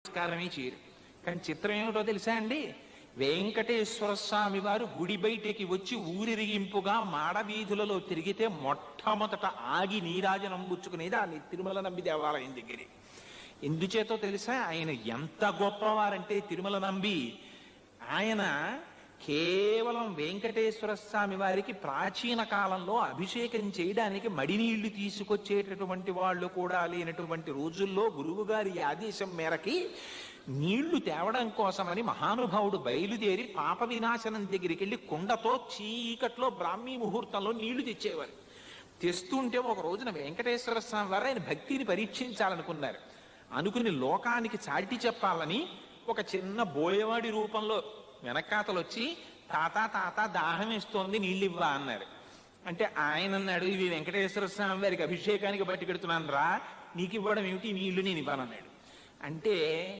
నమస్కారమే చేయరు. కానీ చిత్రం ఏమిటో తెలుసా అండి, వెంకటేశ్వర స్వామి వారు గుడి బయటికి వచ్చి ఊరిరిగింపుగా మాడవీధులలో తిరిగితే మొట్టమొదట ఆగి నీరాజనం పుచ్చుకునేది ఆ తిరుమల నంబి దేవాలయం దగ్గరే. ఎందుచేతో తెలుసా, ఆయన ఎంత గొప్పవారంటే తిరుమల నంబి ఆయన కేవలం వెంకటేశ్వర స్వామి వారికి ప్రాచీన కాలంలో అభిషేకం చేయడానికి మడినీళ్లు తీసుకొచ్చేటటువంటి వాళ్ళు కూడా లేనటువంటి రోజుల్లో గురువు గారి ఆదేశం మేరకి నీళ్లు తేవడం కోసమని మహానుభావుడు బయలుదేరి పాప వినాశనం దగ్గరికి వెళ్ళి కుండతో చీకట్లో బ్రాహ్మీ ముహూర్తంలో నీళ్లు తెచ్చేవారు. తెస్తుంటే ఒక రోజున వెంకటేశ్వర స్వామి వారు ఆయన భక్తిని పరీక్షించాలనుకున్నారు. అనుకుని లోకానికి చాటి చెప్పాలని ఒక చిన్న బోయవాడి రూపంలో వెనకాతలు వచ్చి, తాత తాత దాహం వేస్తోంది నీళ్ళివ్వా అన్నారు. అంటే ఆయన అన్నాడు, ఇవి వెంకటేశ్వర స్వామి వారికి అభిషేకానికి పట్టుకెడుతున్నాను రా, నీకు ఇవ్వడం ఏమిటి, నీళ్లు నేను ఇవ్వనన్నాడు. అంటే